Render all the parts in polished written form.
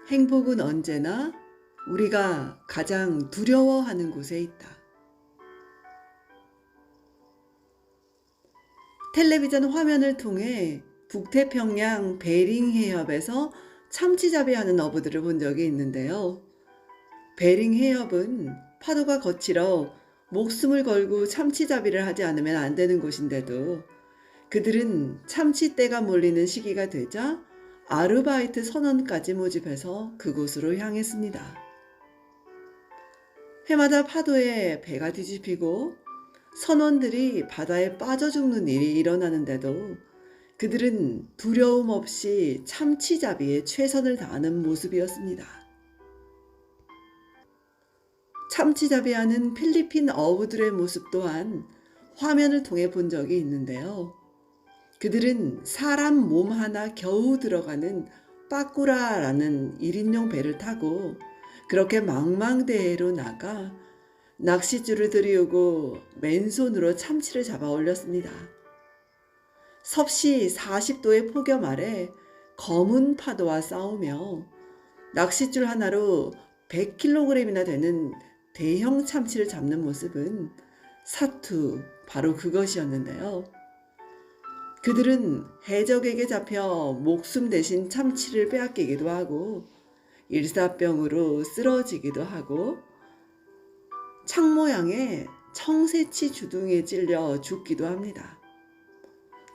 행복은 언제나 우리가 가장 두려워하는 곳에 있다. 텔레비전 화면을 통해 북태평양 베링 해협에서 참치잡이하는 어부들을 본 적이 있는데요. 베링 해협은 파도가 거칠어 목숨을 걸고 참치잡이를 하지 않으면 안 되는 곳인데도 그들은 참치떼가 몰리는 시기가 되자 아르바이트 선원까지 모집해서 그곳으로 향했습니다. 해마다 파도에 배가 뒤집히고 선원들이 바다에 빠져 죽는 일이 일어나는데도 그들은 두려움 없이 참치잡이에 최선을 다하는 모습이었습니다. 참치잡이하는 필리핀 어부들의 모습 또한 화면을 통해 본 적이 있는데요. 그들은 사람 몸 하나 겨우 들어가는 빠꾸라라는 1인용 배를 타고 그렇게 망망대해로 나가 낚싯줄을 들이우고 맨손으로 참치를 잡아 올렸습니다. 섭씨 40도의 폭염 아래 검은 파도와 싸우며 낚싯줄 하나로 100kg이나 되는 대형 참치를 잡는 모습은 사투, 바로 그것이었는데요. 그들은 해적에게 잡혀 목숨 대신 참치를 빼앗기기도 하고 일사병으로 쓰러지기도 하고 창 모양의 청새치 주둥이에 찔려 죽기도 합니다.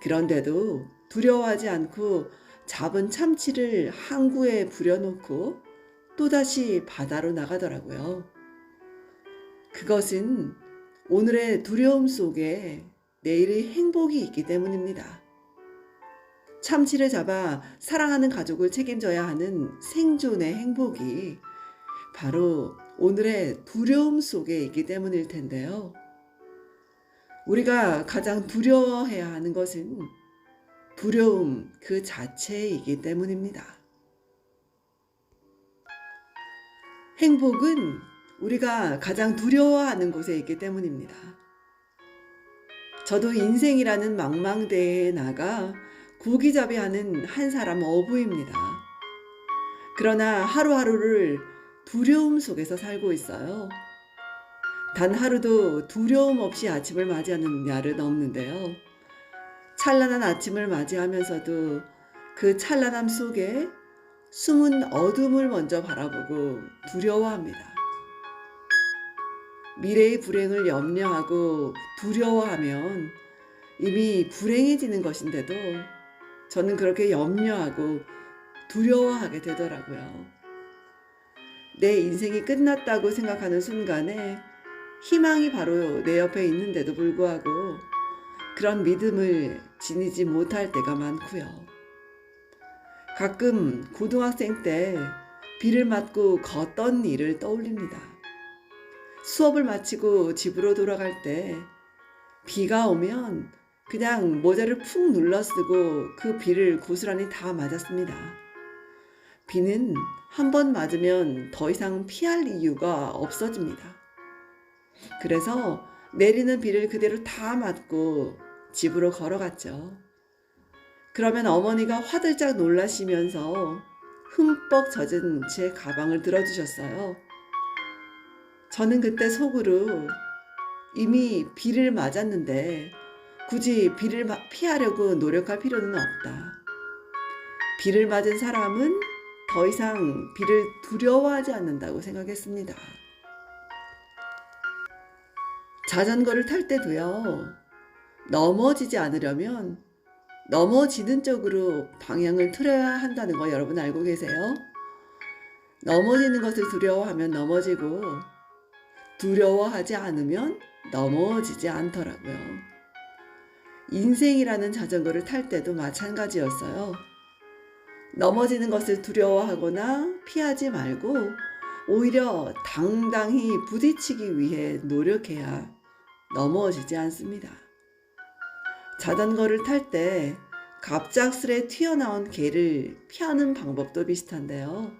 그런데도 두려워하지 않고 잡은 참치를 항구에 부려놓고 또다시 바다로 나가더라고요. 그것은 오늘의 두려움 속에 내일의 행복이 있기 때문입니다. 참치를 잡아 사랑하는 가족을 책임져야 하는 생존의 행복이 바로 오늘의 두려움 속에 있기 때문일 텐데요. 우리가 가장 두려워해야 하는 것은 두려움 그 자체이기 때문입니다. 행복은 우리가 가장 두려워하는 곳에 있기 때문입니다. 저도 인생이라는 망망대해에 나가 고기잡이하는 한 사람 어부입니다. 그러나 하루하루를 두려움 속에서 살고 있어요. 단 하루도 두려움 없이 아침을 맞이하는 날은 없는데요. 찬란한 아침을 맞이하면서도 그 찬란함 속에 숨은 어둠을 먼저 바라보고 두려워합니다. 미래의 불행을 염려하고 두려워하면 이미 불행해지는 것인데도 저는 그렇게 염려하고 두려워하게 되더라고요. 내 인생이 끝났다고 생각하는 순간에 희망이 바로 내 옆에 있는데도 불구하고 그런 믿음을 지니지 못할 때가 많고요. 가끔 고등학생 때 비를 맞고 걷던 일을 떠올립니다. 수업을 마치고 집으로 돌아갈 때 비가 오면 그냥 모자를 푹 눌러쓰고 그 비를 고스란히 다 맞았습니다. 비는 한 번 맞으면 더 이상 피할 이유가 없어집니다. 그래서 내리는 비를 그대로 다 맞고 집으로 걸어갔죠. 그러면 어머니가 화들짝 놀라시면서 흠뻑 젖은 제 가방을 들어주셨어요. 저는 그때 속으로 이미 비를 맞았는데 굳이 비를 피하려고 노력할 필요는 없다. 비를 맞은 사람은 더 이상 비를 두려워하지 않는다고 생각했습니다. 자전거를 탈 때도요. 넘어지지 않으려면 넘어지는 쪽으로 방향을 틀어야 한다는 거 여러분 알고 계세요? 넘어지는 것을 두려워하면 넘어지고 두려워하지 않으면 넘어지지 않더라고요. 인생이라는 자전거를 탈 때도 마찬가지였어요. 넘어지는 것을 두려워하거나 피하지 말고 오히려 당당히 부딪히기 위해 노력해야 넘어지지 않습니다. 자전거를 탈 때 갑작스레 튀어나온 개를 피하는 방법도 비슷한데요.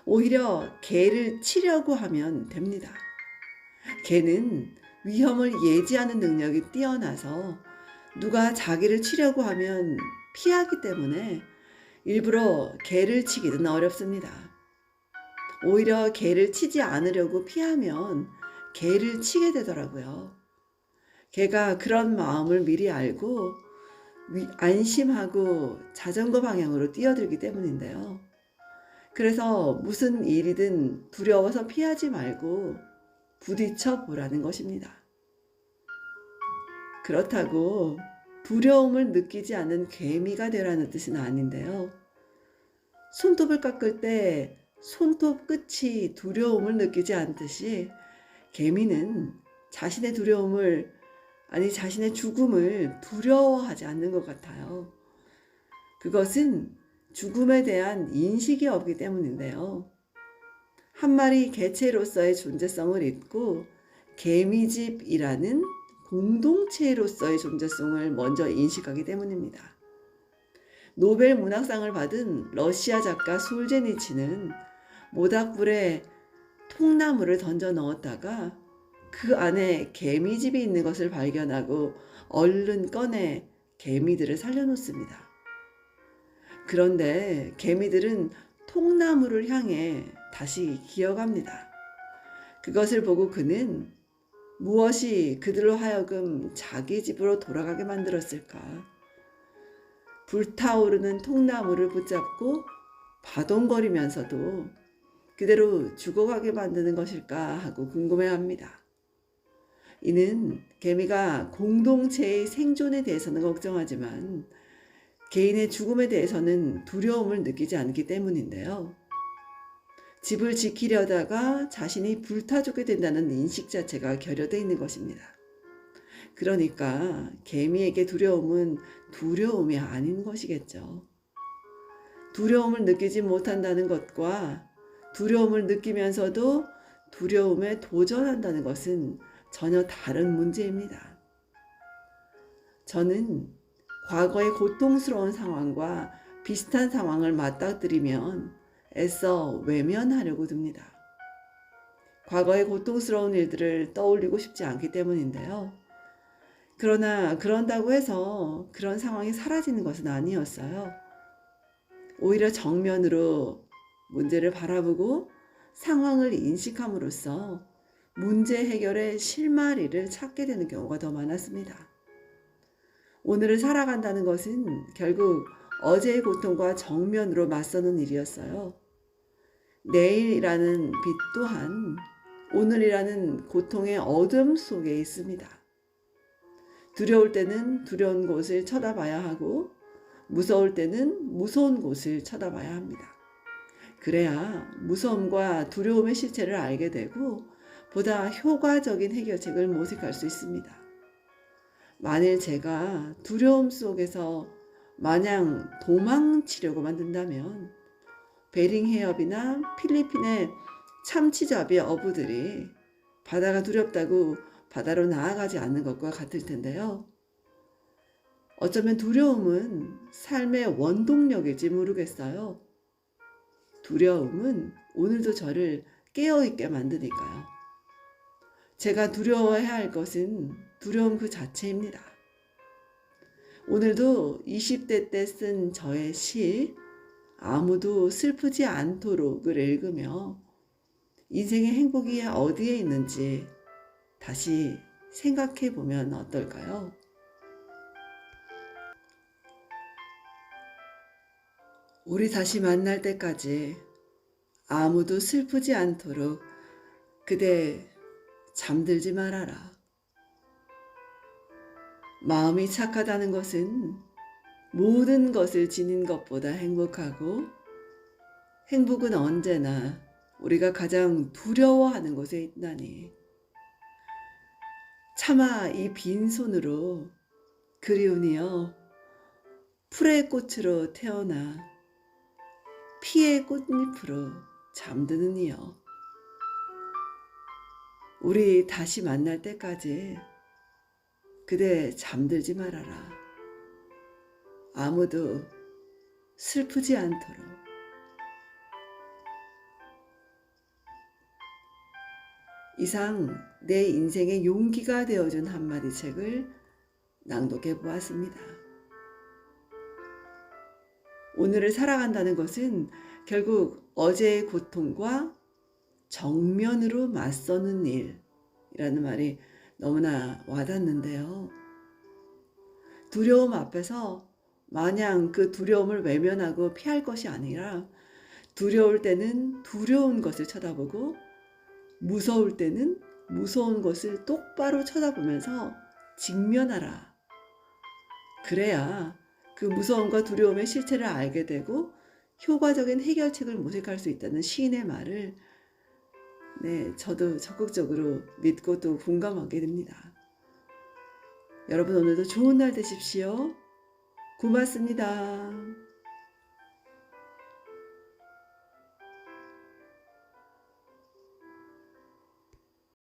오히려 개를 치려고 하면 됩니다. 개는 위험을 예지하는 능력이 뛰어나서 누가 자기를 치려고 하면 피하기 때문에 일부러 개를 치기는 어렵습니다. 오히려 개를 치지 않으려고 피하면 개를 치게 되더라고요. 개가 그런 마음을 미리 알고 안심하고 자전거 방향으로 뛰어들기 때문인데요. 그래서 무슨 일이든 두려워서 피하지 말고 부딪혀 보라는 것입니다. 그렇다고 두려움을 느끼지 않는 개미가 되라는 뜻은 아닌데요. 손톱을 깎을 때 손톱 끝이 두려움을 느끼지 않듯이 개미는 자신의 자신의 죽음을 두려워하지 않는 것 같아요. 그것은 죽음에 대한 인식이 없기 때문인데요. 한 마리 개체로서의 존재성을 잊고 개미집이라는 공동체로서의 존재성을 먼저 인식하기 때문입니다. 노벨 문학상을 받은 러시아 작가 솔제니치는 모닥불에 통나무를 던져 넣었다가 그 안에 개미집이 있는 것을 발견하고 얼른 꺼내 개미들을 살려놓습니다. 그런데 개미들은 통나무를 향해 다시 기어갑니다. 그것을 보고 그는 무엇이 그들로 하여금 자기 집으로 돌아가게 만들었을까? 불타오르는 통나무를 붙잡고 바동거리면서도 그대로 죽어가게 만드는 것일까 하고 궁금해합니다. 이는 개미가 공동체의 생존에 대해서는 걱정하지만 개인의 죽음에 대해서는 두려움을 느끼지 않기 때문인데요. 집을 지키려다가 자신이 불타 죽게 된다는 인식 자체가 결여되어 있는 것입니다. 그러니까 개미에게 두려움은 두려움이 아닌 것이겠죠. 두려움을 느끼지 못한다는 것과 두려움을 느끼면서도 두려움에 도전한다는 것은 전혀 다른 문제입니다. 저는 과거의 고통스러운 상황과 비슷한 상황을 맞닥뜨리면 애써 외면하려고 듭니다. 과거의 고통스러운 일들을 떠올리고 싶지 않기 때문인데요. 그러나 그런다고 해서 그런 상황이 사라지는 것은 아니었어요. 오히려 정면으로 문제를 바라보고 상황을 인식함으로써 문제 해결의 실마리를 찾게 되는 경우가 더 많았습니다. 오늘을 살아간다는 것은 결국 어제의 고통과 정면으로 맞서는 일이었어요. 내일이라는 빛 또한 오늘이라는 고통의 어둠 속에 있습니다. 두려울 때는 두려운 곳을 쳐다봐야 하고 무서울 때는 무서운 곳을 쳐다봐야 합니다. 그래야 무서움과 두려움의 실체를 알게 되고 보다 효과적인 해결책을 모색할 수 있습니다. 만일 제가 두려움 속에서 마냥 도망치려고 만든다면 베링 해협이나 필리핀의 참치잡이 어부들이 바다가 두렵다고 바다로 나아가지 않는 것과 같을 텐데요. 어쩌면 두려움은 삶의 원동력일지 모르겠어요. 두려움은 오늘도 저를 깨어있게 만드니까요. 제가 두려워해야 할 것은 두려움 그 자체입니다. 오늘도 20대 때 쓴 저의 시 아무도 슬프지 않도록을 읽으며 인생의 행복이 어디에 있는지 다시 생각해 보면 어떨까요? 우리 다시 만날 때까지 아무도 슬프지 않도록 그대 잠들지 말아라. 마음이 착하다는 것은 모든 것을 지닌 것보다 행복하고 행복은 언제나 우리가 가장 두려워하는 곳에 있다니. 차마 이 빈손으로 그리우니여 풀의 꽃으로 태어나 피의 꽃잎으로 잠드는 이여. 우리 다시 만날 때까지 그대 잠들지 말아라. 아무도 슬프지 않도록. 이상 내 인생의 용기가 되어준 한마디 책을 낭독해 보았습니다. 오늘을 살아간다는 것은 결국 어제의 고통과 정면으로 맞서는 일이라는 말이 너무나 와닿는데요. 두려움 앞에서 마냥 그 두려움을 외면하고 피할 것이 아니라 두려울 때는 두려운 것을 쳐다보고 무서울 때는 무서운 것을 똑바로 쳐다보면서 직면하라. 그래야 그 무서움과 두려움의 실체를 알게 되고 효과적인 해결책을 모색할 수 있다는 시인의 말을 저도 적극적으로 믿고 또 공감하게 됩니다. 여러분 오늘도 좋은 날 되십시오. 고맙습니다.